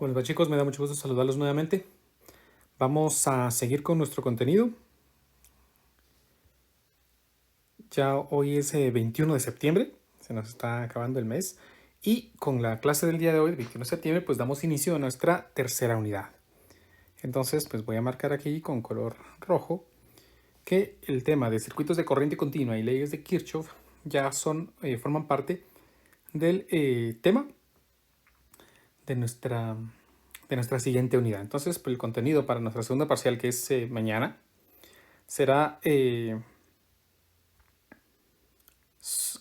¿Cómo les va, chicos? Me da mucho gusto saludarlos nuevamente. Vamos a seguir con nuestro contenido. Ya hoy es 21 de septiembre, se nos está acabando el mes. Y con la clase del día de hoy, el 21 de septiembre, pues damos inicio a nuestra tercera unidad. Entonces, pues voy a marcar aquí con color rojo que el tema de circuitos de corriente continua y leyes de Kirchhoff ya forman parte del tema de nuestra siguiente unidad. Entonces, pues, el contenido para nuestra segunda parcial, que es mañana, será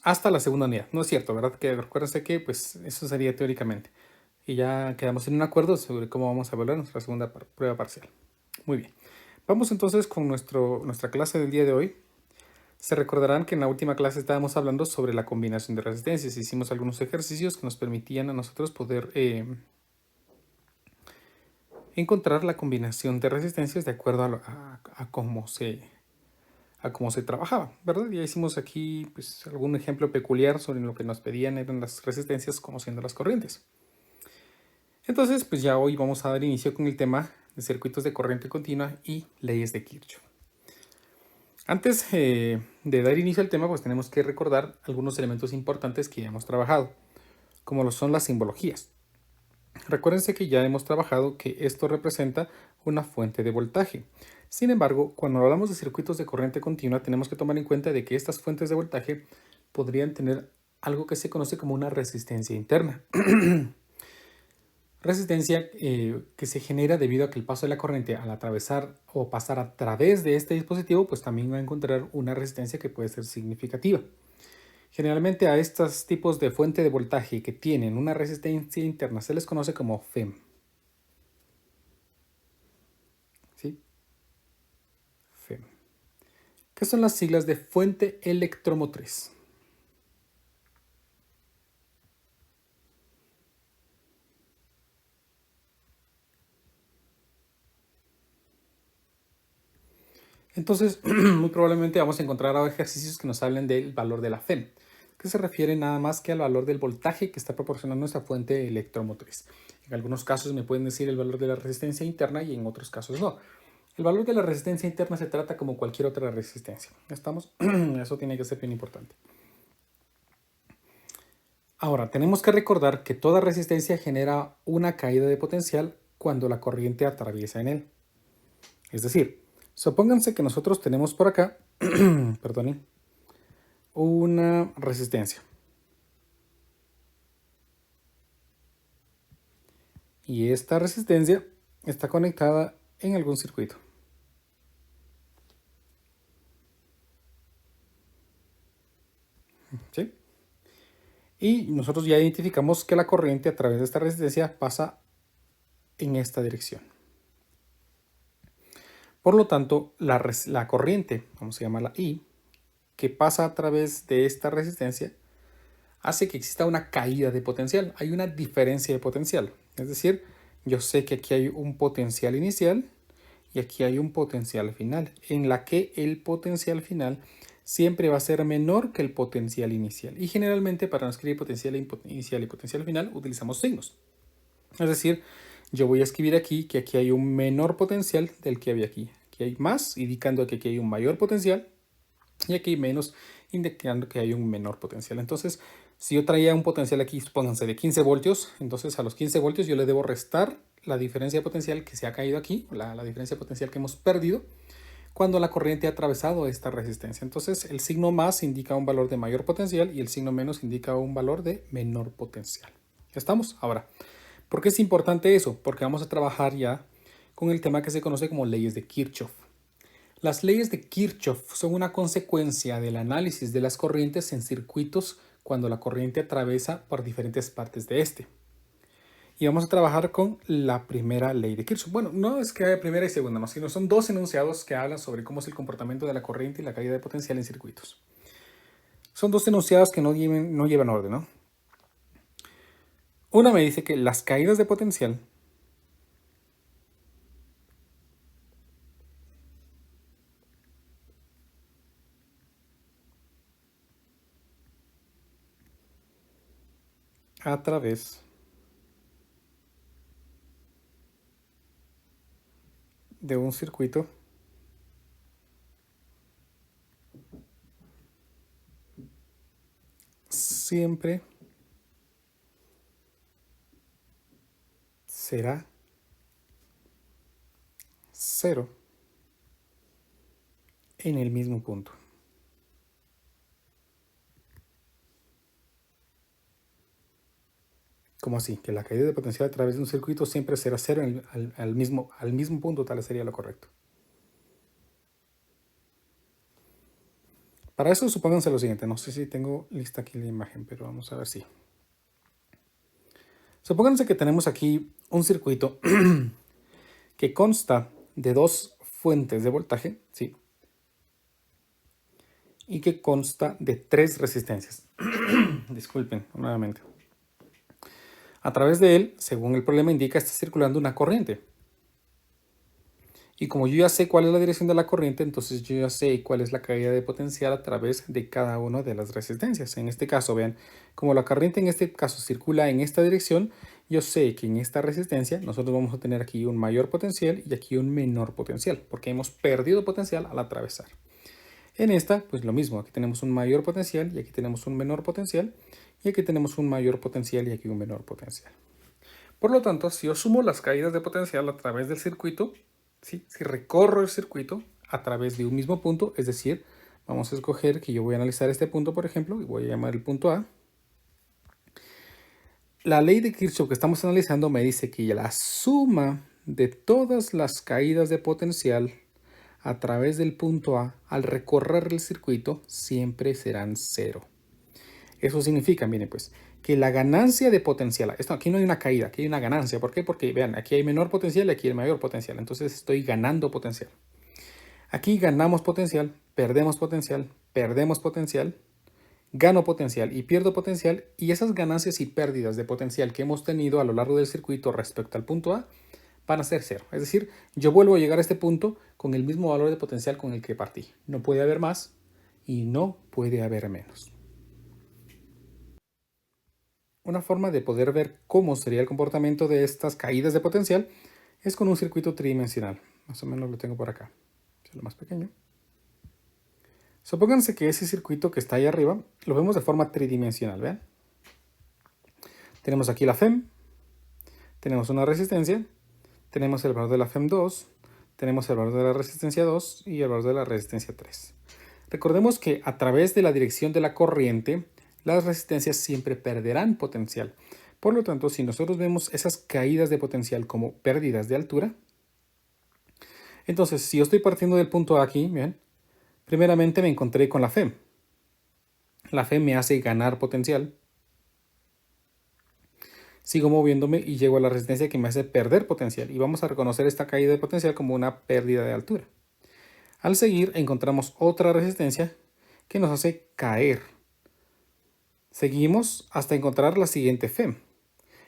hasta la segunda unidad. No es cierto, ¿verdad? Que recuérdense que pues eso sería teóricamente. Y ya quedamos en un acuerdo sobre cómo vamos a evaluar nuestra segunda prueba parcial. Muy bien. Vamos entonces con nuestra clase del día de hoy. Se recordarán que en la última clase estábamos hablando sobre la combinación de resistencias. Hicimos algunos ejercicios que nos permitían a nosotros poder encontrar la combinación de resistencias de acuerdo a cómo se trabajaba, ¿verdad? Ya hicimos aquí pues, algún ejemplo peculiar sobre lo que nos pedían eran las resistencias conociendo las corrientes. Entonces, pues ya hoy vamos a dar inicio con el tema de circuitos de corriente continua y leyes de Kirchhoff. Antes de dar inicio al tema, pues tenemos que recordar algunos elementos importantes que ya hemos trabajado, como lo son las simbologías. Recuérdense que ya hemos trabajado que esto representa una fuente de voltaje. Sin embargo, cuando hablamos de circuitos de corriente continua, tenemos que tomar en cuenta de que estas fuentes de voltaje podrían tener algo que se conoce como una resistencia interna. Resistencia que se genera debido a que el paso de la corriente al atravesar o pasar a través de este dispositivo, pues también va a encontrar una resistencia que puede ser significativa. Generalmente a estos tipos de fuente de voltaje que tienen una resistencia interna se les conoce como FEM. ¿Sí? FEM. ¿Qué son las siglas de fuente electromotriz? Entonces, muy probablemente vamos a encontrar ejercicios que nos hablen del valor de la FEM, que se refiere nada más que al valor del voltaje que está proporcionando nuestra fuente electromotriz. En algunos casos me pueden decir el valor de la resistencia interna y en otros casos no. El valor de la resistencia interna se trata como cualquier otra resistencia. ¿Estamos? Eso tiene que ser bien importante. Ahora, tenemos que recordar que toda resistencia genera una caída de potencial cuando la corriente atraviesa en él. Es decir, supónganse que nosotros tenemos por acá, perdonen, una resistencia. Y esta resistencia está conectada en algún circuito. ¿Sí? Y nosotros ya identificamos que la corriente a través de esta resistencia pasa en esta dirección. Por lo tanto, la corriente, vamos a llamarla I, que pasa a través de esta resistencia, hace que exista una caída de potencial. Hay una diferencia de potencial. Es decir, yo sé que aquí hay un potencial inicial y aquí hay un potencial final, en la que el potencial final siempre va a ser menor que el potencial inicial. Y generalmente para no escribir potencial inicial y potencial final utilizamos signos. Es decir, yo voy a escribir aquí que aquí hay un menor potencial del que había aquí. Aquí hay más, indicando que aquí hay un mayor potencial, y aquí hay menos, indicando que hay un menor potencial. Entonces, si yo traía un potencial aquí, supónganse, de 15 voltios, entonces a los 15 voltios yo le debo restar la diferencia de potencial que se ha caído aquí, la diferencia de potencial que hemos perdido, cuando la corriente ha atravesado esta resistencia. Entonces, el signo más indica un valor de mayor potencial y el signo menos indica un valor de menor potencial. ¿Estamos? Ahora, ¿por qué es importante eso? Porque vamos a trabajar ya con el tema que se conoce como leyes de Kirchhoff. Las leyes de Kirchhoff son una consecuencia del análisis de las corrientes en circuitos cuando la corriente atraviesa por diferentes partes de este. Y vamos a trabajar con la primera ley de Kirchhoff. Bueno, no es que haya primera y segunda, no, sino son dos enunciados que hablan sobre cómo es el comportamiento de la corriente y la caída de potencial en circuitos. Son dos enunciados que no llevan orden, ¿no? Una me dice que las caídas de potencial a través de un circuito siempre será cero en el mismo punto. ¿Cómo así? Que la caída de potencial a través de un circuito siempre será cero al mismo punto, tal sería lo correcto. Para eso supónganse lo siguiente, no sé si tengo lista aquí la imagen, pero vamos a ver si. Supónganse que tenemos aquí un circuito que consta de dos fuentes de voltaje, ¿sí? Y que consta de tres resistencias. Disculpen, nuevamente. A través de él, según el problema indica, está circulando una corriente. Y como yo ya sé cuál es la dirección de la corriente, entonces yo ya sé cuál es la caída de potencial a través de cada una de las resistencias. En este caso, vean, como la corriente en este caso circula en esta dirección, yo sé que en esta resistencia nosotros vamos a tener aquí un mayor potencial y aquí un menor potencial, porque hemos perdido potencial al atravesar. En esta, pues lo mismo, aquí tenemos un mayor potencial y aquí tenemos un menor potencial, y aquí tenemos un mayor potencial y aquí un menor potencial. Por lo tanto, si yo sumo las caídas de potencial a través del circuito, ¿sí? Si recorro el circuito a través de un mismo punto, es decir, vamos a escoger que yo voy a analizar este punto, por ejemplo, y voy a llamar el punto A. La ley de Kirchhoff que estamos analizando me dice que la suma de todas las caídas de potencial a través del punto A al recorrer el circuito siempre serán cero. Eso significa, miren pues, que la ganancia de potencial, esto aquí no hay una caída, aquí hay una ganancia. ¿Por qué? Porque vean, aquí hay menor potencial y aquí hay mayor potencial. Entonces estoy ganando potencial. Aquí ganamos potencial, perdemos potencial, gano potencial y pierdo potencial. Y esas ganancias y pérdidas de potencial que hemos tenido a lo largo del circuito respecto al punto A van a ser cero. Es decir, yo vuelvo a llegar a este punto con el mismo valor de potencial con el que partí. No puede haber más y no puede haber menos. Una forma de poder ver cómo sería el comportamiento de estas caídas de potencial es con un circuito tridimensional. Más o menos lo tengo por acá. Es lo más pequeño. Supónganse que ese circuito que está ahí arriba lo vemos de forma tridimensional. ¿Vean? Tenemos aquí la FEM, tenemos una resistencia, tenemos el valor de la FEM 2, tenemos el valor de la resistencia 2 y el valor de la resistencia 3. Recordemos que a través de la dirección de la corriente, las resistencias siempre perderán potencial. Por lo tanto, si nosotros vemos esas caídas de potencial como pérdidas de altura, entonces si yo estoy partiendo del punto A aquí, ¿ven? Primeramente me encontré con la FEM. La FEM me hace ganar potencial. Sigo moviéndome y llego a la resistencia que me hace perder potencial. Y vamos a reconocer esta caída de potencial como una pérdida de altura. Al seguir encontramos otra resistencia que nos hace caer. Seguimos hasta encontrar la siguiente FEM.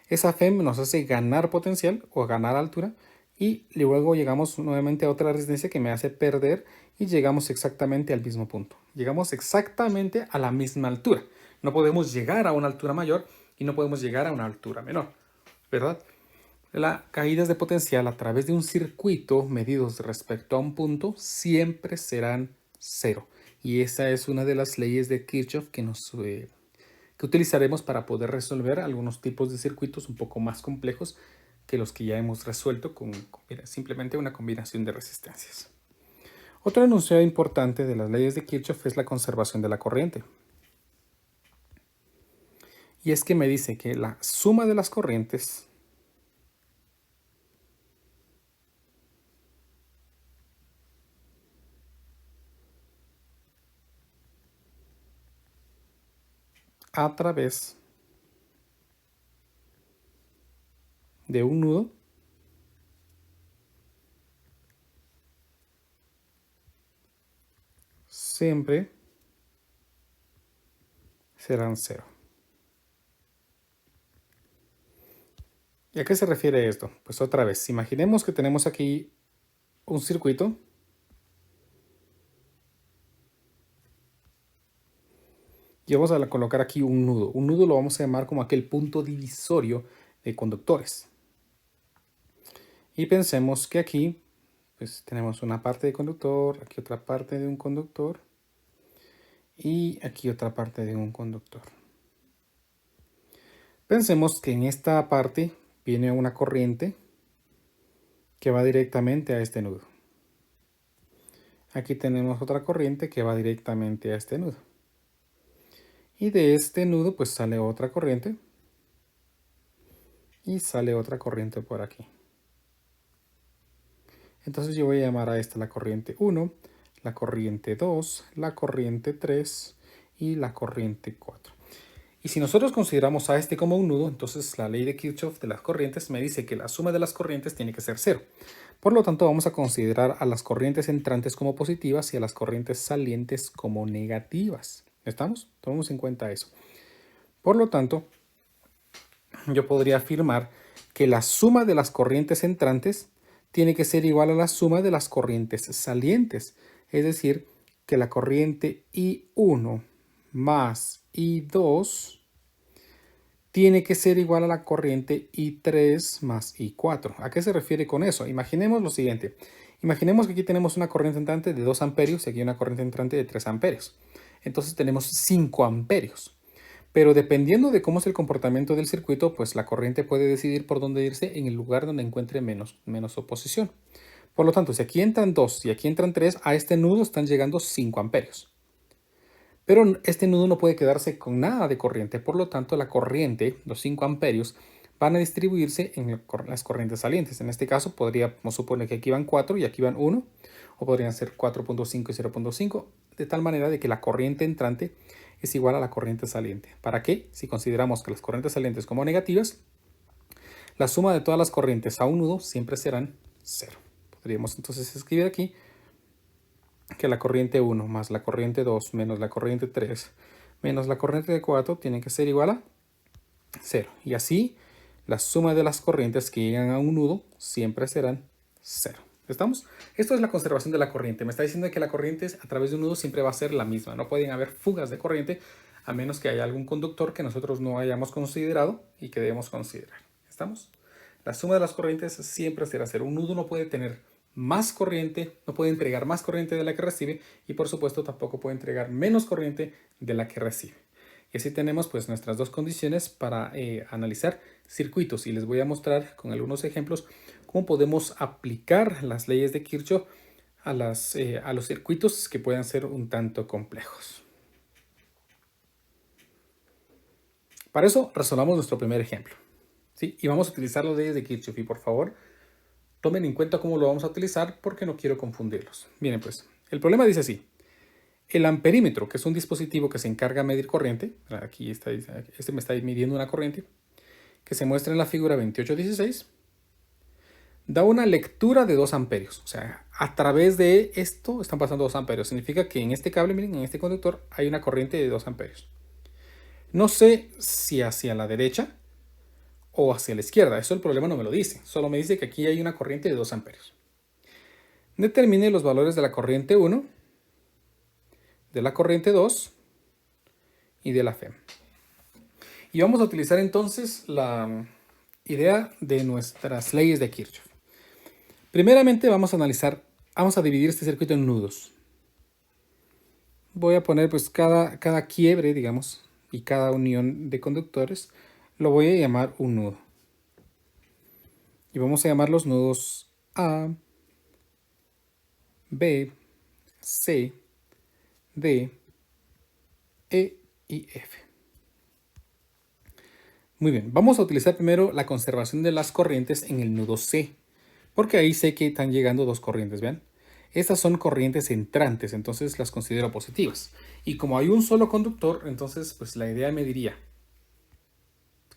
Esa FEM nos hace ganar potencial o ganar altura y luego llegamos nuevamente a otra resistencia que me hace perder y llegamos exactamente al mismo punto. Llegamos exactamente a la misma altura. No podemos llegar a una altura mayor y no podemos llegar a una altura menor, ¿verdad? Las caídas de potencial a través de un circuito medidos respecto a un punto siempre serán cero. Y esa es una de las leyes de Kirchhoff que utilizaremos para poder resolver algunos tipos de circuitos un poco más complejos que los que ya hemos resuelto con simplemente una combinación de resistencias. Otro enunciado importante de las leyes de Kirchhoff es la conservación de la corriente. Y es que me dice que la suma de las corrientes a través de un nudo siempre serán cero. ¿Y a qué se refiere esto? Pues otra vez, imaginemos que tenemos aquí un circuito y vamos a colocar aquí un nudo. Un nudo lo vamos a llamar como aquel punto divisorio de conductores. Y pensemos que aquí pues tenemos una parte de conductor, aquí otra parte de un conductor y aquí otra parte de un conductor. Pensemos que en esta parte viene una corriente que va directamente a este nudo. Aquí tenemos otra corriente que va directamente a este nudo. Y de este nudo pues sale otra corriente. Y sale otra corriente por aquí. Entonces yo voy a llamar a esta la corriente 1, la corriente 2, la corriente 3 y la corriente 4. Y si nosotros consideramos a este como un nudo, entonces la ley de Kirchhoff de las corrientes me dice que la suma de las corrientes tiene que ser 0. Por lo tanto, vamos a considerar a las corrientes entrantes como positivas y a las corrientes salientes como negativas. ¿Estamos? Tomemos en cuenta eso. Por lo tanto, yo podría afirmar que la suma de las corrientes entrantes tiene que ser igual a la suma de las corrientes salientes. Es decir, que la corriente I1 más I2 tiene que ser igual a la corriente I3 más I4. ¿A qué se refiere con eso? Imaginemos lo siguiente. Imaginemos que aquí tenemos una corriente entrante de 2 amperios y aquí una corriente entrante de 3 amperios. Entonces tenemos 5 amperios. Pero dependiendo de cómo es el comportamiento del circuito, pues la corriente puede decidir por dónde irse en el lugar donde encuentre menos oposición. Por lo tanto, si aquí entran 2 y aquí entran 3, a este nudo están llegando 5 amperios. Pero este nudo no puede quedarse con nada de corriente, por lo tanto la corriente, los 5 amperios, van a distribuirse en las corrientes salientes. En este caso podríamos suponer que aquí van 4 y aquí van 1, o podrían ser 4.5 y 0.5, de tal manera de que la corriente entrante es igual a la corriente saliente. ¿Para qué? Si consideramos que las corrientes salientes como negativas, la suma de todas las corrientes a un nudo siempre serán 0. Podríamos entonces escribir aquí que la corriente 1 más la corriente 2 menos la corriente 3 menos la corriente 4 tiene que ser igual a 0. Y así la suma de las corrientes que llegan a un nudo siempre serán 0. ¿Estamos? Esto es la conservación de la corriente. Me está diciendo que la corriente a través de un nudo siempre va a ser la misma. No pueden haber fugas de corriente a menos que haya algún conductor que nosotros no hayamos considerado y que debemos considerar. ¿Estamos? La suma de las corrientes siempre será 0. Un nudo no puede tener más corriente, no puede entregar más corriente de la que recibe y por supuesto tampoco puede entregar menos corriente de la que recibe. Y así tenemos pues nuestras dos condiciones para analizar circuitos y les voy a mostrar con algunos ejemplos cómo podemos aplicar las leyes de Kirchhoff a los circuitos que puedan ser un tanto complejos. Para eso resolvamos nuestro primer ejemplo, ¿sí? Y vamos a utilizar las leyes de Kirchhoff y por favor tomen en cuenta cómo lo vamos a utilizar porque no quiero confundirlos. Miren pues, el problema dice así. El amperímetro, que es un dispositivo que se encarga de medir corriente, aquí está, este me está midiendo una corriente, que se muestra en la figura 2816, da una lectura de 2 amperios. O sea, a través de esto están pasando 2 amperios. Significa que en este cable, miren, en este conductor hay una corriente de 2 amperios. No sé si hacia la derecha o hacia la izquierda. Eso el problema no me lo dice. Solo me dice que aquí hay una corriente de 2 amperios. Determine los valores de la corriente 1, de la corriente 2 y de la FEM. Y vamos a utilizar entonces la idea de nuestras leyes de Kirchhoff. Primeramente vamos a dividir este circuito en nudos. Voy a poner pues cada quiebre, digamos, y cada unión de conductores, lo voy a llamar un nudo. Y vamos a llamar los nudos A, B, C, D, E y F. Muy bien, vamos a utilizar primero la conservación de las corrientes en el nudo C, porque ahí sé que están llegando 2 corrientes, ¿vean? Estas son corrientes entrantes, entonces las considero positivas. Y como hay un solo conductor, entonces pues la idea me diría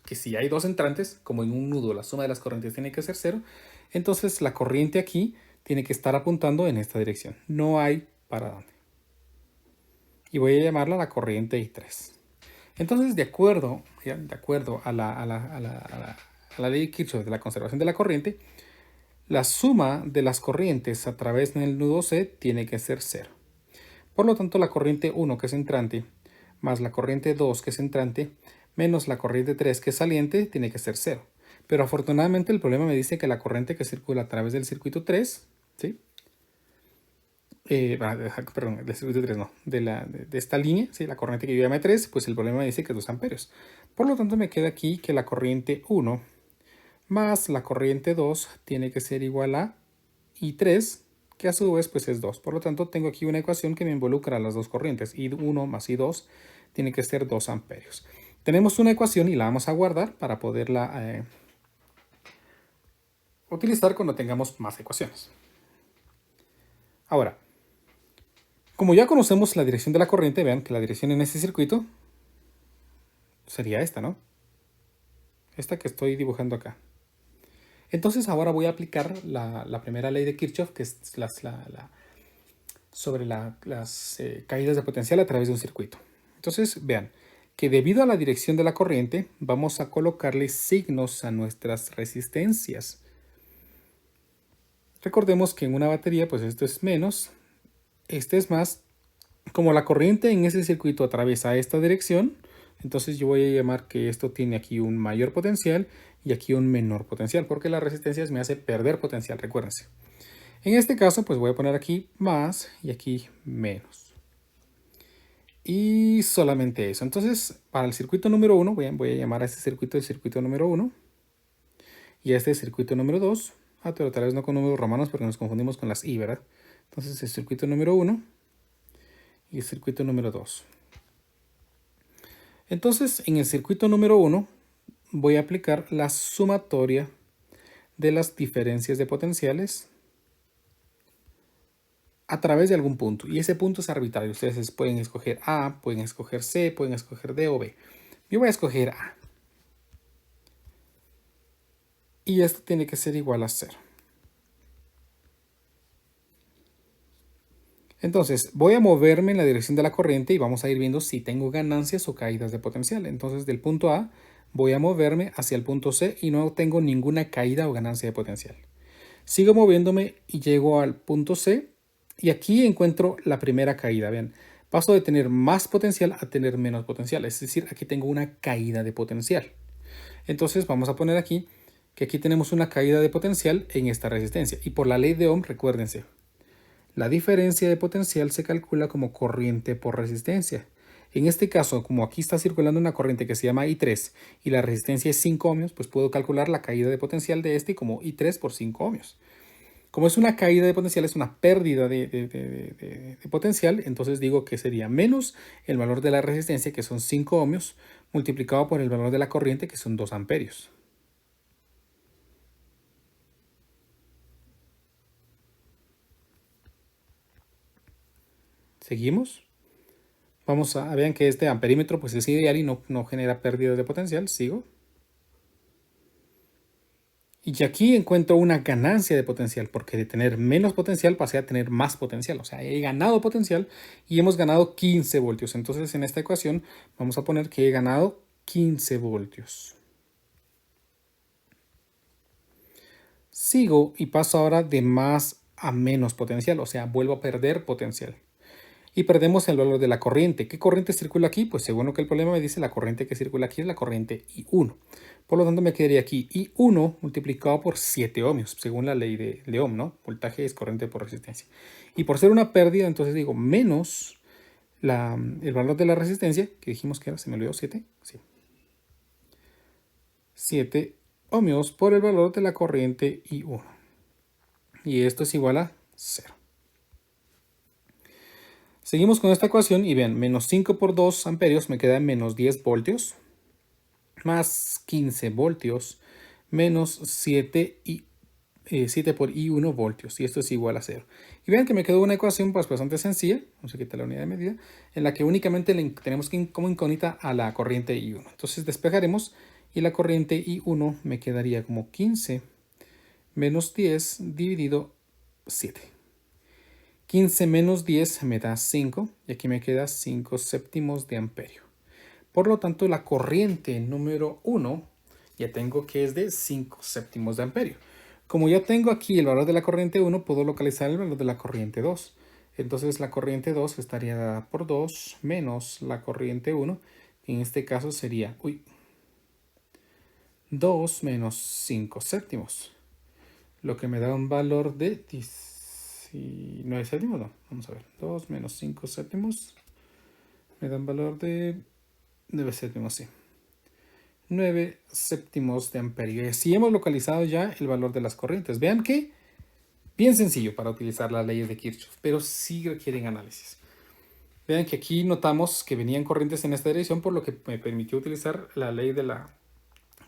que si hay 2 entrantes, como en un nudo la suma de las corrientes tiene que ser 0, entonces la corriente aquí tiene que estar apuntando en esta dirección. No hay para dónde. Y voy a llamarla la corriente I3. Entonces, de acuerdo a la ley de Kirchhoff de la conservación de la corriente, la suma de las corrientes a través del nudo C tiene que ser 0. Por lo tanto, la corriente 1, que es entrante, más la corriente 2, que es entrante, menos la corriente 3, que es saliente, tiene que ser 0. Pero afortunadamente el problema me dice que la corriente que circula a través del circuito 3, ¿sí?, perdón, del circuito 3 no, de esta línea, ¿sí? La corriente que yo llamé 3, pues el problema dice que es 2 amperios. Por lo tanto, me queda aquí que la corriente 1 más la corriente 2 tiene que ser igual a I3, que a su vez pues es 2. Por lo tanto, tengo aquí una ecuación que me involucra las dos corrientes. I1 más I2 tiene que ser 2 amperios. Tenemos una ecuación y la vamos a guardar para poderla utilizar cuando tengamos más ecuaciones. Ahora, como ya conocemos la dirección de la corriente, vean que la dirección en este circuito sería esta, ¿no? Esta que estoy dibujando acá. Entonces ahora voy a aplicar la primera ley de Kirchhoff, que es sobre las caídas de potencial a través de un circuito. Entonces vean que debido a la dirección de la corriente vamos a colocarle signos a nuestras resistencias. Recordemos que en una batería pues esto es menos, este es más. Como la corriente en ese circuito atraviesa esta dirección, entonces yo voy a llamar que esto tiene aquí un mayor potencial y aquí un menor potencial, porque las resistencias me hace perder potencial, recuérdense. En este caso, pues voy a poner aquí más y aquí menos. Y solamente eso. Entonces, para el circuito número 1, voy a llamar a este circuito el circuito número 1 y a este circuito número 2, pero tal vez no con números romanos porque nos confundimos con las I, ¿verdad? Entonces, el circuito número 1 y el circuito número 2. Entonces, en el circuito número 1 voy a aplicar la sumatoria de las diferencias de potenciales a través de algún punto. Y ese punto es arbitrario. Ustedes pueden escoger A, pueden escoger C, pueden escoger D o B. Yo voy a escoger A. Y esto tiene que ser igual a 0. Entonces, voy a moverme en la dirección de la corriente y vamos a ir viendo si tengo ganancias o caídas de potencial. Entonces, del punto A voy a moverme hacia el punto C y no tengo ninguna caída o ganancia de potencial. Sigo moviéndome y llego al punto C y aquí encuentro la primera caída. Vean, paso de tener más potencial a tener menos potencial. Es decir, aquí tengo una caída de potencial. Entonces, vamos a poner aquí que aquí tenemos una caída de potencial en esta resistencia. Y por la ley de Ohm, recuérdense, la diferencia de potencial se calcula como corriente por resistencia. En este caso, como aquí está circulando una corriente que se llama I3 y la resistencia es 5 ohmios, pues puedo calcular la caída de potencial de este como I3 por 5 ohmios. Como es una caída de potencial, es una pérdida de potencial, entonces digo que sería menos el valor de la resistencia, que son 5 ohmios, multiplicado por el valor de la corriente, que son 2 amperios. ¿Seguimos? Vamos a vean que este amperímetro pues es ideal y no genera pérdida de potencial. Sigo. Y aquí encuentro una ganancia de potencial, porque de tener menos potencial pasé a tener más potencial. O sea, he ganado potencial y hemos ganado 15 voltios. Entonces en esta ecuación vamos a poner que he ganado 15 voltios. Sigo y paso ahora de más a menos potencial. O sea, vuelvo a perder potencial. Y perdemos el valor de la corriente. ¿Qué corriente circula aquí? Pues según lo que el problema me dice, la corriente que circula aquí es la corriente I1. Por lo tanto, me quedaría aquí I1 multiplicado por 7 ohmios, según la ley de Ohm, ¿no? Voltaje es corriente por resistencia. Y por ser una pérdida, entonces digo menos el valor de la resistencia, que dijimos que era, se me olvidó, 7. Sí. 7 ohmios por el valor de la corriente I1. Y esto es igual a 0. Seguimos con esta ecuación y vean, menos 5 por 2 amperios me queda menos 10 voltios, más 15 voltios, menos 7 por I1 voltios, y esto es igual a 0. Y vean que me quedó una ecuación pues bastante sencilla, vamos a quitar la unidad de medida, en la que únicamente tenemos como incógnita a la corriente I1. Entonces despejaremos y la corriente I1 me quedaría como 15 menos 10 dividido 7. 15 menos 10 me da 5 y aquí me queda 5 séptimos de amperio. Por lo tanto, la corriente número 1 ya tengo que es de 5 séptimos de amperio. Como ya tengo aquí el valor de la corriente 1, puedo localizar el valor de la corriente 2. Entonces la corriente 2 estaría dada por 2 menos la corriente 1, que en este caso sería 2 menos 5 séptimos, lo que me da un valor de Si 9 séptimos, no. Vamos a ver. 2 menos 5 séptimos me dan valor de 9 séptimos, sí. 9 séptimos de amperio. Y así hemos localizado ya el valor de las corrientes. Vean que bien sencillo para utilizar las leyes de Kirchhoff, pero sí requieren análisis. Vean que aquí notamos que venían corrientes en esta dirección, por lo que me permitió utilizar la ley de la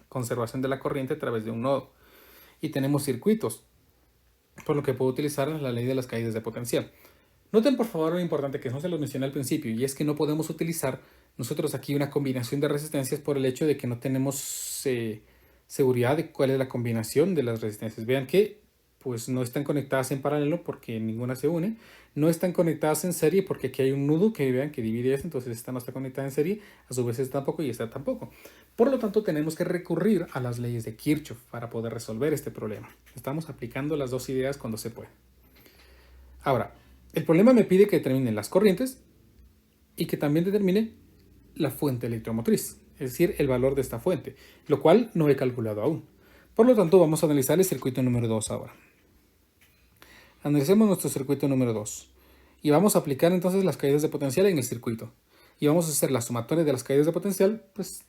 conservación de la corriente a través de un nodo. Y tenemos circuitos, por lo que puedo utilizar la ley de las caídas de potencial. Noten por favor lo importante que no se los mencioné al principio, y es que no podemos utilizar nosotros aquí una combinación de resistencias por el hecho de que no tenemos seguridad de cuál es la combinación de las resistencias. Vean que pues no están conectadas en paralelo porque ninguna se une, no están conectadas en serie porque aquí hay un nudo que vean que divide esto, entonces esta no está conectada en serie, a su vez esta tampoco y esta tampoco. Por lo tanto tenemos que recurrir a las leyes de Kirchhoff para poder resolver este problema. Estamos aplicando las dos ideas cuando se puede. Ahora, el problema me pide que determine las corrientes y que también determine la fuente electromotriz, es decir, el valor de esta fuente, lo cual no he calculado aún. Por lo tanto, vamos a analizar el circuito número 2 ahora. Analicemos nuestro circuito número 2 y vamos a aplicar entonces las caídas de potencial en el circuito. Y vamos a hacer la sumatoria de las caídas de potencial, pues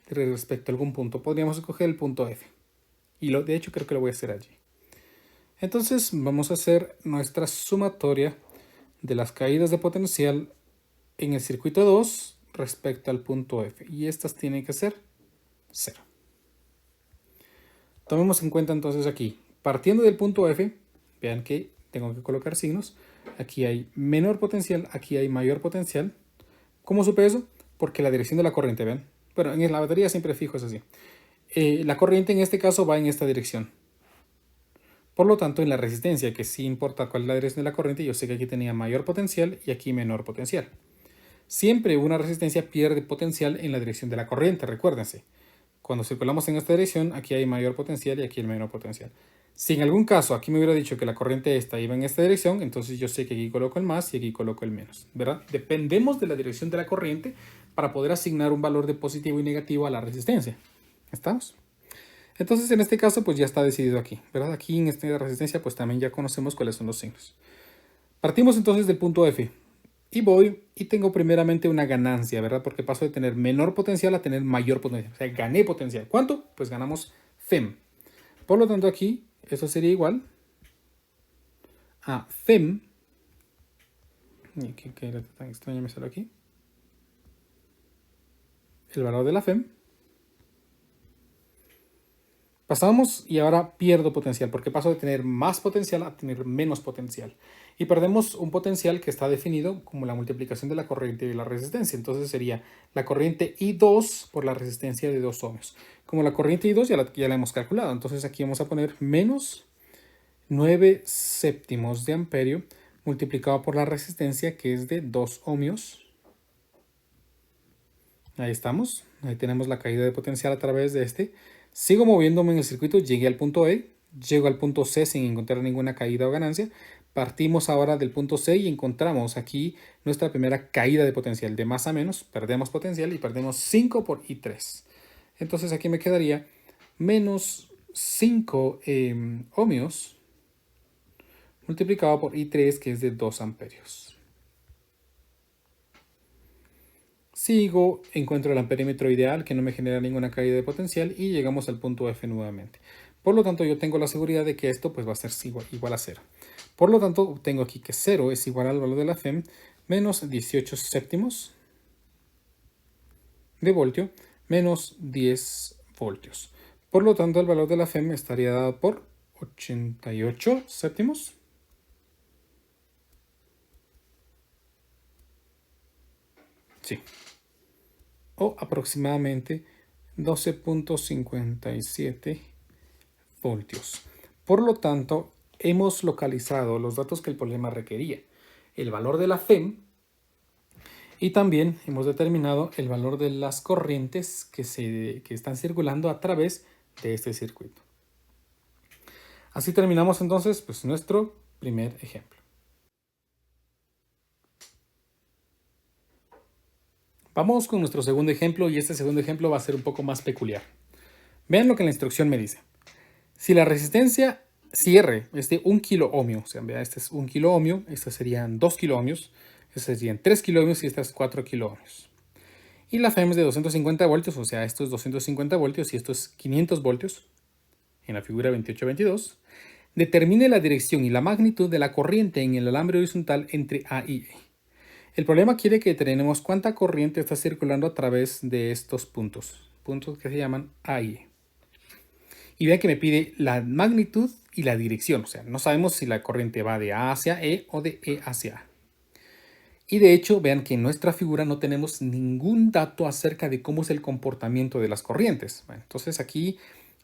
respecto a algún punto. Podríamos escoger el punto F. Y de hecho creo que lo voy a hacer allí. Entonces vamos a hacer nuestra sumatoria de las caídas de potencial en el circuito 2 respecto al punto F. Y estas tienen que ser 0. Tomemos en cuenta entonces aquí, partiendo del punto F, vean que tengo que colocar signos. Aquí hay menor potencial, aquí hay mayor potencial. ¿Cómo supe eso? Porque la dirección de la corriente, ¿ven? Bueno, en la batería siempre fijo es así. La corriente en este caso va en esta dirección. Por lo tanto, en la resistencia, que sí importa cuál es la dirección de la corriente, yo sé que aquí tenía mayor potencial y aquí menor potencial. Siempre una resistencia pierde potencial en la dirección de la corriente, recuérdense. Cuando circulamos en esta dirección, aquí hay mayor potencial y aquí el menor potencial. Si en algún caso aquí me hubiera dicho que la corriente esta iba en esta dirección, entonces yo sé que aquí coloco el más y aquí coloco el menos, ¿verdad? Dependemos de la dirección de la corriente para poder asignar un valor de positivo y negativo a la resistencia. ¿Estamos? Entonces en este caso pues ya está decidido aquí, ¿verdad? Aquí en esta resistencia pues también ya conocemos cuáles son los signos. Partimos entonces del punto F. Y voy y tengo primeramente una ganancia, ¿verdad? Porque paso de tener menor potencial a tener mayor potencial. O sea, gané potencial. ¿Cuánto? Pues ganamos FEM. Por lo tanto, aquí eso sería igual a FEM. Y que era tan extraño me sale aquí. El valor de la FEM. Pasamos y ahora pierdo potencial porque paso de tener más potencial a tener menos potencial. Y perdemos un potencial que está definido como la multiplicación de la corriente y la resistencia. Entonces sería la corriente I2 por la resistencia de 2 ohmios. Como la corriente I2 ya la hemos calculado. Entonces aquí vamos a poner menos 9 séptimos de amperio multiplicado por la resistencia que es de 2 ohmios. Ahí estamos. Ahí tenemos la caída de potencial a través de este. Sigo moviéndome en el circuito, llegué al punto E, llego al punto C sin encontrar ninguna caída o ganancia. Partimos ahora del punto C y encontramos aquí nuestra primera caída de potencial. De más a menos, perdemos potencial y perdemos 5 por I3. Entonces aquí me quedaría menos 5 ohmios multiplicado por I3 que es de 2 amperios. Sigo, encuentro el amperímetro ideal que no me genera ninguna caída de potencial y llegamos al punto F nuevamente. Por lo tanto, yo tengo la seguridad de que esto pues, va a ser igual a 0. Por lo tanto, tengo aquí que 0 es igual al valor de la FEM menos 18 séptimos de voltio menos 10 voltios. Por lo tanto, el valor de la FEM estaría dado por 88 séptimos. Sí. O aproximadamente 12.57 voltios. Por lo tanto, hemos localizado los datos que el problema requería. El valor de la FEM y también hemos determinado el valor de las corrientes que están circulando a través de este circuito. Así terminamos entonces pues, nuestro primer ejemplo. Vamos con nuestro segundo ejemplo y este segundo ejemplo va a ser un poco más peculiar. Vean lo que la instrucción me dice. Si la resistencia cierre es de 1 kilo ohmio. O sea, vea, este es 1 kilo ohmio, estos serían 2 kilo ohmios, estos serían 3 kilo ohmios y estas es 4 kilo ohmios. Y la FEM es de 250 voltios, o sea, esto es 250 voltios y esto es 500 voltios en la figura 28-22. Determine la dirección y la magnitud de la corriente en el alambre horizontal entre A y E. El problema quiere que determinemos cuánta corriente está circulando a través de estos puntos que se llaman A y E. Y vean que me pide la magnitud y la dirección, o sea, no sabemos si la corriente va de A hacia E o de E hacia A. Y de hecho, vean que en nuestra figura no tenemos ningún dato acerca de cómo es el comportamiento de las corrientes. Bueno, entonces aquí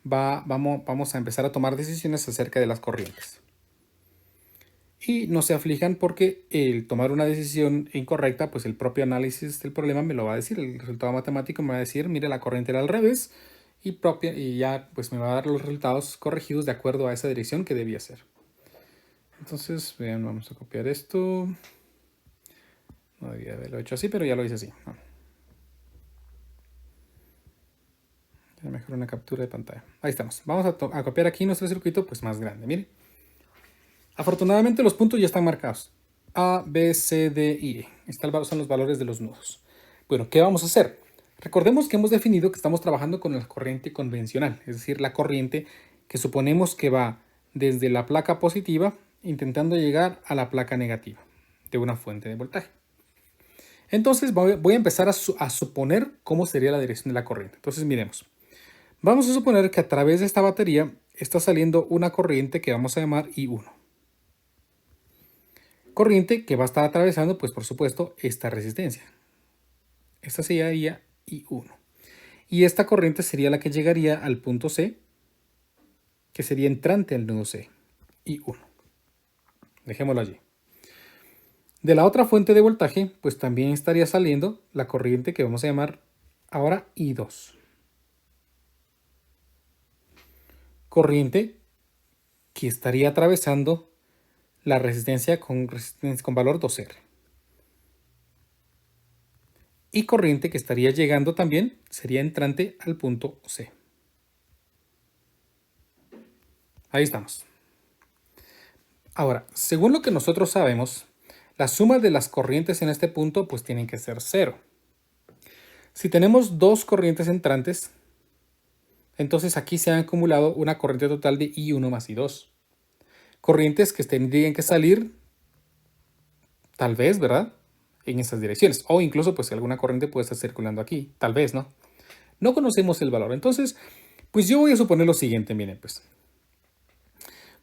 vamos a empezar a tomar decisiones acerca de las corrientes. Y no se aflijan porque el tomar una decisión incorrecta, pues el propio análisis del problema me lo va a decir. El resultado matemático me va a decir, mire, la corriente era al revés y ya pues me va a dar los resultados corregidos de acuerdo a esa dirección que debía ser. Entonces, vean, vamos a copiar esto. No debía haberlo hecho así, pero ya lo hice así. Mejor una captura de pantalla. Ahí estamos. Vamos a copiar aquí nuestro circuito pues más grande. Miren. Afortunadamente los puntos ya están marcados. A, B, C, D y E. Estos son los valores de los nudos. Bueno, ¿qué vamos a hacer? Recordemos que hemos definido que estamos trabajando con la corriente convencional, es decir, la corriente que suponemos que va desde la placa positiva intentando llegar a la placa negativa de una fuente de voltaje. Entonces voy a empezar a suponer cómo sería la dirección de la corriente. Entonces miremos. Vamos a suponer que a través de esta batería está saliendo una corriente que vamos a llamar I1. Corriente que va a estar atravesando, pues por supuesto, esta resistencia. Esta sería I1. Y esta corriente sería la que llegaría al punto C, que sería entrante al nudo C, I1. Dejémoslo allí. De la otra fuente de voltaje, pues también estaría saliendo la corriente que vamos a llamar ahora I2. Corriente que estaría atravesando la resistencia con valor 2R. Y corriente que estaría llegando también sería entrante al punto C. Ahí estamos. Ahora, según lo que nosotros sabemos, la suma de las corrientes en este punto pues tienen que ser 0. Si tenemos dos corrientes entrantes, entonces aquí se ha acumulado una corriente total de I1 más I2. Corrientes que tendrían que salir, tal vez, ¿verdad?, en esas direcciones. O incluso pues alguna corriente puede estar circulando aquí, tal vez, ¿no? No conocemos el valor. Entonces, pues yo voy a suponer lo siguiente, miren, pues.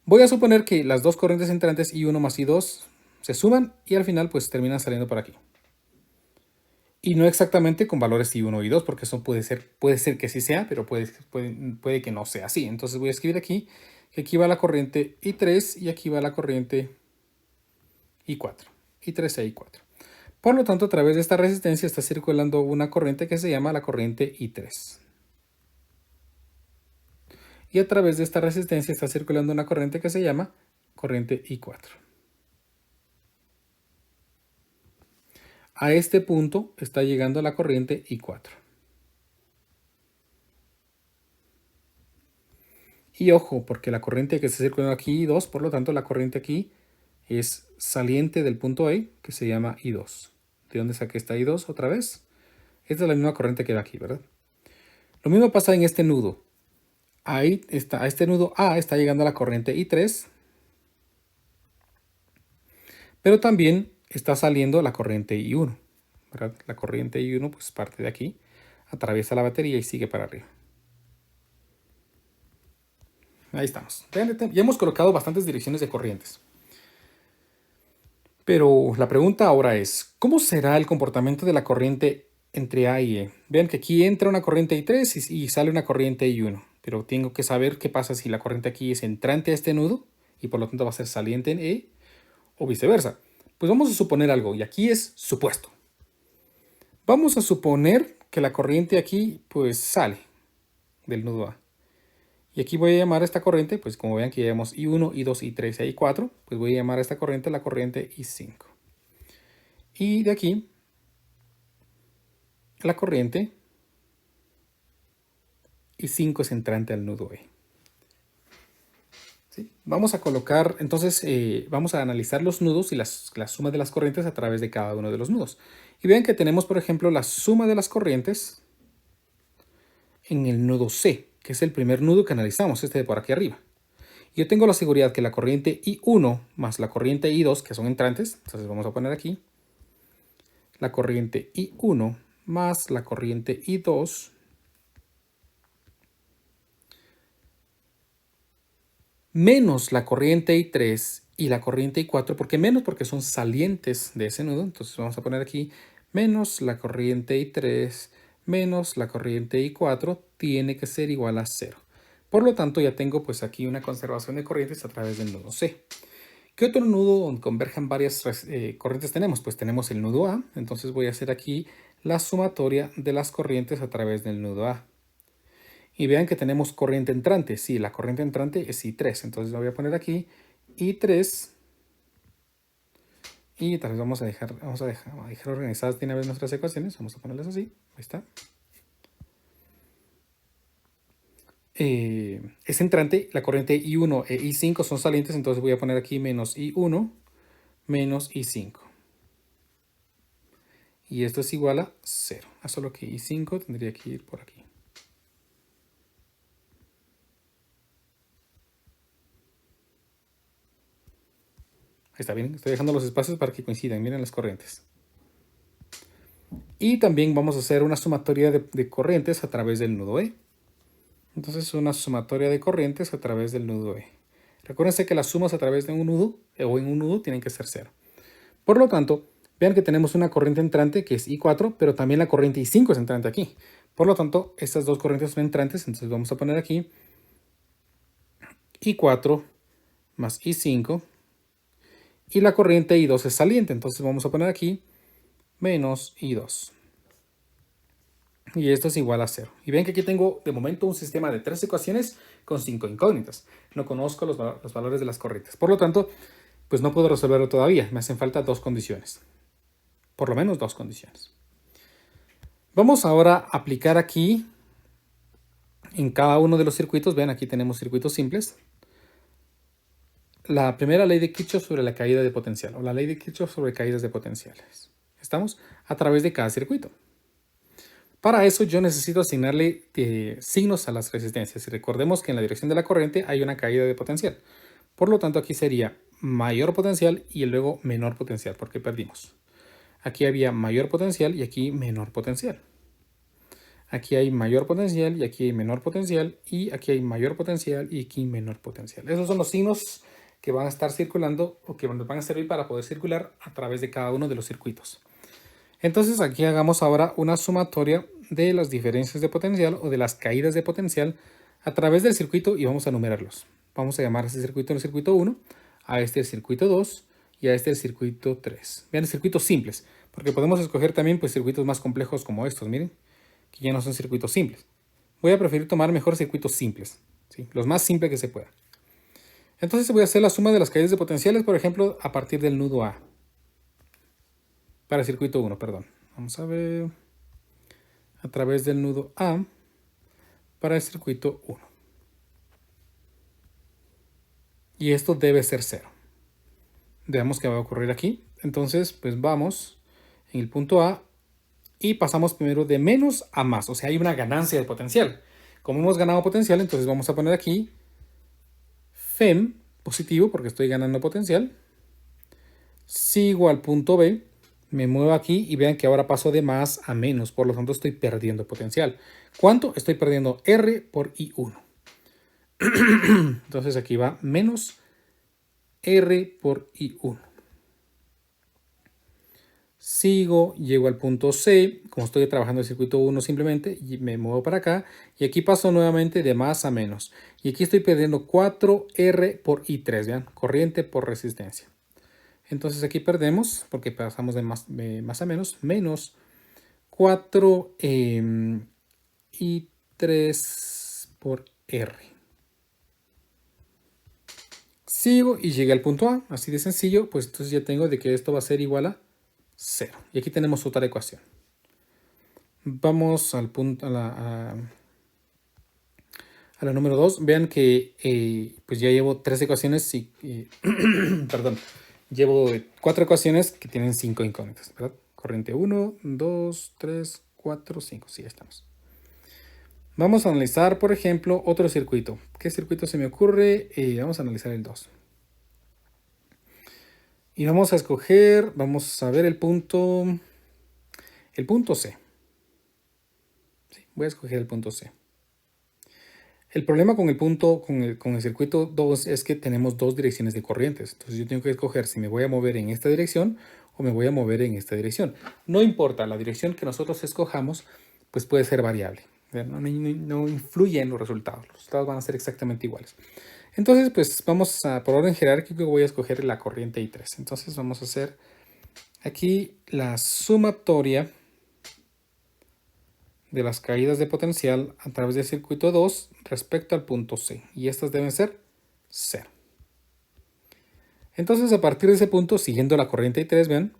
Voy a suponer que las dos corrientes entrantes I1 más I2 se suman y al final pues terminan saliendo por aquí. Y no exactamente con valores I1 y I2, porque eso puede ser que sí sea, pero puede que no sea así. Entonces voy a escribir aquí que aquí va la corriente I3 y aquí va la corriente I4. I3 e I4. Por lo tanto, a través de esta resistencia está circulando una corriente que se llama la corriente I3. Y a través de esta resistencia está circulando una corriente que se llama corriente I4. A este punto está llegando la corriente I4. Y ojo, porque la corriente que está circulando aquí I2, por lo tanto la corriente aquí es saliente del punto E, que se llama I2. ¿De dónde saqué esta I2 otra vez? Esta es la misma corriente que va aquí, ¿verdad? Lo mismo pasa en este nudo. Ahí está, a este nudo A está llegando la corriente I3, pero también está saliendo la corriente I1, ¿verdad? La corriente I1 pues parte de aquí, atraviesa la batería y sigue para arriba. Ahí estamos. Ya hemos colocado bastantes direcciones de corrientes. Pero la pregunta ahora es, ¿cómo será el comportamiento de la corriente entre A y E? Vean que aquí entra una corriente I3 y sale una corriente I1, pero tengo que saber qué pasa si la corriente aquí es entrante a este nudo y por lo tanto va a ser saliente en E o viceversa. Pues vamos a suponer algo y aquí es supuesto. Vamos a suponer que la corriente aquí pues sale del nudo A. Y aquí voy a llamar a esta corriente, pues como vean que ya llevamos I1, I2, I3 y I4, pues voy a llamar a esta corriente la corriente I5. Y de aquí, la corriente I5 es entrante al nudo E. ¿sí? Vamos a colocar, entonces, vamos a analizar los nudos y la suma de las corrientes a través de cada uno de los nudos. Y vean que tenemos, por ejemplo, la suma de las corrientes en el nudo C, que es el primer nudo que analizamos, este de por aquí arriba. Yo tengo la seguridad que la corriente I1 más la corriente I2, que son entrantes, entonces vamos a poner aquí la corriente I1 más la corriente I2 menos la corriente I3 y la corriente I4, ¿por qué menos? Porque son salientes de ese nudo, entonces vamos a poner aquí menos la corriente I3 menos la corriente I4 tiene que ser igual a 0. Por lo tanto, ya tengo pues aquí una conservación de corrientes a través del nudo C. ¿Qué otro nudo donde converjan varias corrientes tenemos? Pues tenemos el nudo A, entonces voy a hacer aquí la sumatoria de las corrientes a través del nudo A. Y vean que tenemos corriente entrante. Sí, la corriente entrante es I3. Entonces lo voy a poner aquí I3. Y tal vez vamos a dejar organizadas de una vez nuestras ecuaciones. Vamos a ponerlas así. Ahí está. Es entrante. La corriente I1 e I5 son salientes. Entonces voy a poner aquí menos I1 menos I5. Y esto es igual a 0. Solo que I5 tendría que ir por aquí. Ahí está bien, estoy dejando los espacios para que coincidan, miren las corrientes. Y también vamos a hacer una sumatoria de corrientes a través del nudo E. Entonces una sumatoria de corrientes a través del nudo E. Recuérdense que las sumas a través de un nudo o en un nudo tienen que ser 0. Por lo tanto, vean que tenemos una corriente entrante que es I4, pero también la corriente I5 es entrante aquí. Por lo tanto, estas dos corrientes son entrantes, entonces vamos a poner aquí I4 más I5. Y la corriente I2 es saliente, entonces vamos a poner aquí menos I2. Y esto es igual a 0. Y ven que aquí tengo de momento un sistema de 3 ecuaciones con 5 incógnitas. No conozco los valores de las corrientes. Por lo tanto, pues no puedo resolverlo todavía. Me hacen falta 2 condiciones. Por lo menos 2 condiciones. Vamos ahora a aplicar aquí en cada uno de los circuitos. Vean, aquí tenemos circuitos simples. La primera ley de Kirchhoff sobre la caída de potencial, o la ley de Kirchhoff sobre caídas de potenciales. ¿Estamos? A través de cada circuito. Para eso yo necesito asignarle signos a las resistencias. Y recordemos que en la dirección de la corriente hay una caída de potencial. Por lo tanto, aquí sería mayor potencial y luego menor potencial, porque perdimos. Aquí había mayor potencial y aquí menor potencial. Aquí hay mayor potencial y aquí hay menor potencial. Y aquí hay mayor potencial y aquí menor potencial. Esos son los signos que van a estar circulando o que nos van a servir para poder circular a través de cada uno de los circuitos. Entonces aquí hagamos ahora una sumatoria de las diferencias de potencial o de las caídas de potencial a través del circuito y vamos a numerarlos. Vamos a llamar a este circuito el circuito 1, a este el circuito 2 y a este el circuito 3. Vean, circuitos simples, porque podemos escoger también pues, circuitos más complejos como estos, miren, que ya no son circuitos simples. Voy a preferir tomar mejor circuitos simples, ¿sí? Los más simples que se pueda. Entonces voy a hacer la suma de las caídas de potenciales, por ejemplo, a partir del nudo A. Para el circuito 1, perdón. Vamos a ver. A través del nudo A para el circuito 1. Y esto debe ser 0. Veamos qué va a ocurrir aquí. Entonces, pues vamos en el punto A y pasamos primero de menos a más. O sea, hay una ganancia de potencial. Como hemos ganado potencial, entonces vamos a poner aquí FEM positivo porque estoy ganando potencial. Sigo al punto B, me muevo aquí y vean que ahora paso de más a menos. Por lo tanto, estoy perdiendo potencial. ¿Cuánto? Estoy perdiendo R por I1. Entonces aquí va menos R por I1. Sigo, llego al punto C, como estoy trabajando el circuito 1 simplemente, y me muevo para acá, y aquí paso nuevamente de más a menos. Y aquí estoy perdiendo 4R por I3, ¿vean? Corriente por resistencia. Entonces aquí perdemos, porque pasamos de más a menos 4 I3 por R. Sigo y llegué al punto A, así de sencillo, pues entonces ya tengo de que esto va a ser igual a 0. Y aquí tenemos otra ecuación. Vamos al punto, al a la número 2, vean que pues ya llevo 3 ecuaciones y, perdón, llevo 4 ecuaciones que tienen 5 incógnitas, ¿verdad? Corriente 1, 2, 3, 4, 5, sí, ya estamos. Vamos a analizar, por ejemplo, otro circuito. ¿Qué circuito se me ocurre? Vamos a analizar el 2. Y vamos a escoger, vamos a ver el punto C. Sí, voy a escoger el punto C. El problema con el circuito 2 es que tenemos dos direcciones de corrientes. Entonces yo tengo que escoger si me voy a mover en esta dirección o me voy a mover en esta dirección. No importa, la dirección que nosotros escojamos, pues puede ser variable. No influye en los resultados. Los resultados van a ser exactamente iguales. Entonces, pues vamos a, por orden jerárquico, voy a escoger la corriente I3. Entonces vamos a hacer aquí la sumatoria de las caídas de potencial a través del circuito 2 respecto al punto C. Y estas deben ser 0. Entonces, a partir de ese punto, siguiendo la corriente I3, vean,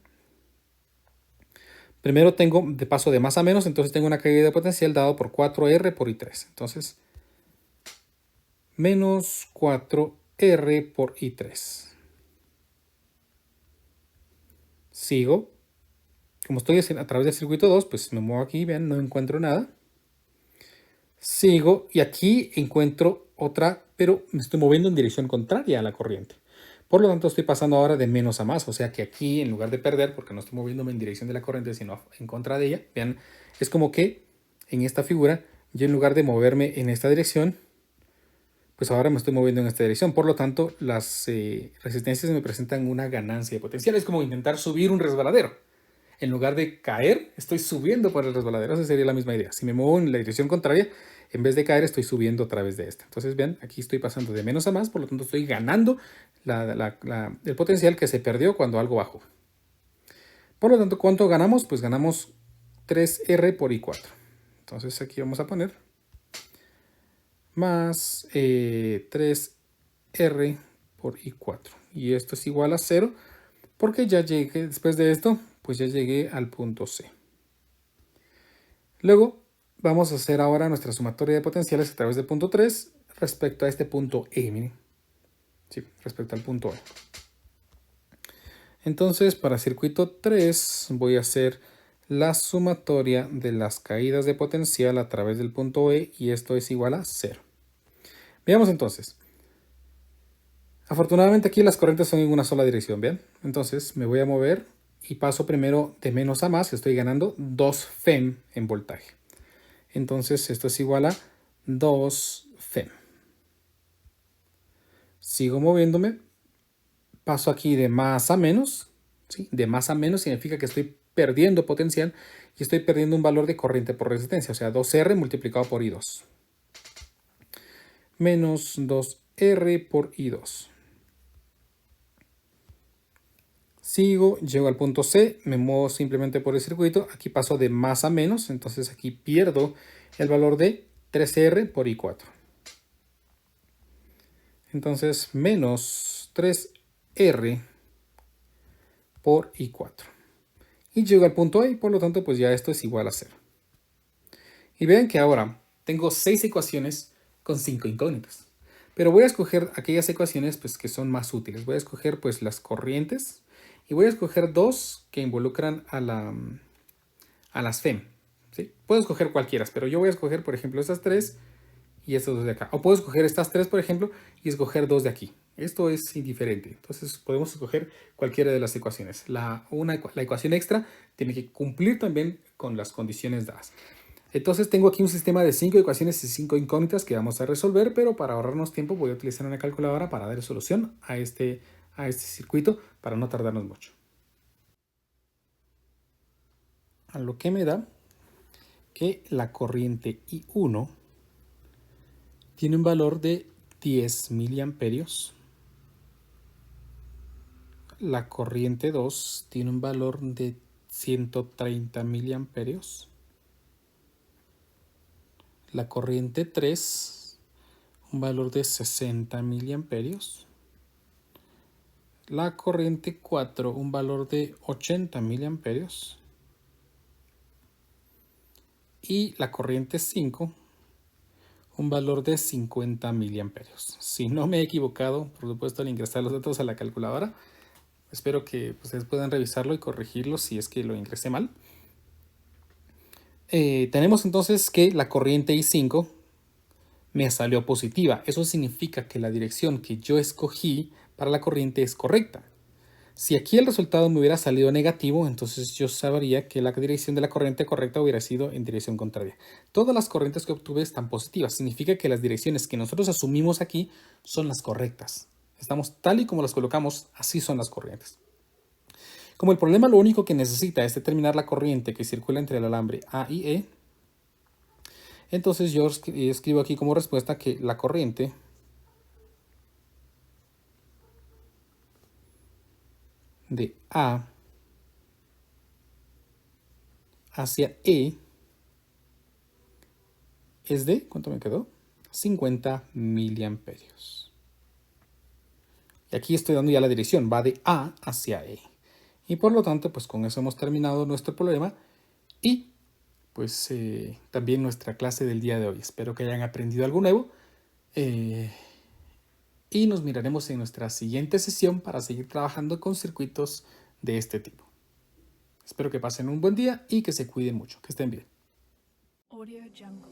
primero tengo de paso de más a menos, entonces tengo una caída de potencial dado por 4R por I3. Entonces, menos 4R por I3. Sigo. Como estoy a través del circuito 2, pues me muevo aquí, vean, no encuentro nada. Sigo y aquí encuentro otra, pero me estoy moviendo en dirección contraria a la corriente. Por lo tanto, estoy pasando ahora de menos a más. O sea que aquí, en lugar de perder, porque no estoy moviéndome en dirección de la corriente, sino en contra de ella, vean, es como que en esta figura, yo en lugar de moverme en esta dirección, pues ahora me estoy moviendo en esta dirección. Por lo tanto, las resistencias me presentan una ganancia de potencial. Es como intentar subir un resbaladero. En lugar de caer, estoy subiendo por el resbaladero. Esa sería la misma idea. Si me muevo en la dirección contraria, en vez de caer, estoy subiendo a través de esta. Entonces, vean, aquí estoy pasando de menos a más, por lo tanto estoy ganando el potencial que se perdió cuando algo bajó. Por lo tanto, ¿cuánto ganamos? Pues ganamos 3R por I4. Entonces aquí vamos a poner más 3R por I4. Y esto es igual a 0, porque ya llegué, después de esto, pues ya llegué al punto C. Luego vamos a hacer ahora nuestra sumatoria de potenciales a través del punto 3 respecto a este punto E. Miren. Sí, respecto al punto E. Entonces, para circuito 3 voy a hacer la sumatoria de las caídas de potencial a través del punto E y esto es igual a 0. Veamos entonces. Afortunadamente aquí las corrientes son en una sola dirección, ¿ven? Entonces me voy a mover y paso primero de menos a más, estoy ganando 2 Fem en voltaje. Entonces esto es igual a 2 Fem. Sigo moviéndome, paso aquí de más a menos, ¿sí? De más a menos significa que estoy perdiendo potencial y estoy perdiendo un valor de corriente por resistencia, o sea 2R multiplicado por I2. Menos 2R por I2. Sigo, llego al punto C, me muevo simplemente por el circuito, aquí paso de más a menos, entonces aquí pierdo el valor de 3R por I4. Entonces menos 3R por I4. Y llego al punto A y por lo tanto pues ya esto es igual a 0. Y vean que ahora tengo 6 ecuaciones con 5 incógnitas. Pero voy a escoger aquellas ecuaciones pues, que son más útiles. Voy a escoger pues las corrientes y voy a escoger 2 que involucran a las FEM. ¿Sí? Puedo escoger cualquiera, pero yo voy a escoger, por ejemplo, estas 3 y estas 2 de acá. O puedo escoger estas 3, por ejemplo, y escoger 2 de aquí. Esto es indiferente. Entonces podemos escoger cualquiera de las ecuaciones. La ecuación extra tiene que cumplir también con las condiciones dadas. Entonces tengo aquí un sistema de 5 ecuaciones y 5 incógnitas que vamos a resolver, pero para ahorrarnos tiempo voy a utilizar una calculadora para dar solución a este circuito para no tardarnos mucho. A lo que me da que la corriente I1 tiene un valor de 10 miliamperios. La corriente 2 tiene un valor de 130 miliamperios. La corriente 3, un valor de 60 miliamperios. La corriente 4, un valor de 80 miliamperios. Y la corriente 5, un valor de 50 miliamperios. Si no me he equivocado, por supuesto, al ingresar los datos a la calculadora, espero que ustedes puedan revisarlo y corregirlo si es que lo ingresé mal. Tenemos entonces que la corriente I5 me salió positiva. Eso significa que la dirección que yo escogí para la corriente es correcta. Si aquí el resultado me hubiera salido negativo, entonces yo sabría que la dirección de la corriente correcta hubiera sido en dirección contraria. Todas las corrientes que obtuve están positivas. Significa que las direcciones que nosotros asumimos aquí son las correctas. Estamos tal y como las colocamos, así son las corrientes. Como el problema lo único que necesita es determinar la corriente que circula entre el alambre A y E, entonces yo escribo aquí como respuesta que la corriente de A hacia E es de, ¿cuánto me quedó? 50 miliamperios. Y aquí estoy dando ya la dirección, va de A hacia E. Y por lo tanto, pues con eso hemos terminado nuestro problema y pues también nuestra clase del día de hoy. Espero que hayan aprendido algo nuevo y nos miraremos en nuestra siguiente sesión para seguir trabajando con circuitos de este tipo. Espero que pasen un buen día y que se cuiden mucho, que estén bien. Audio Jungle.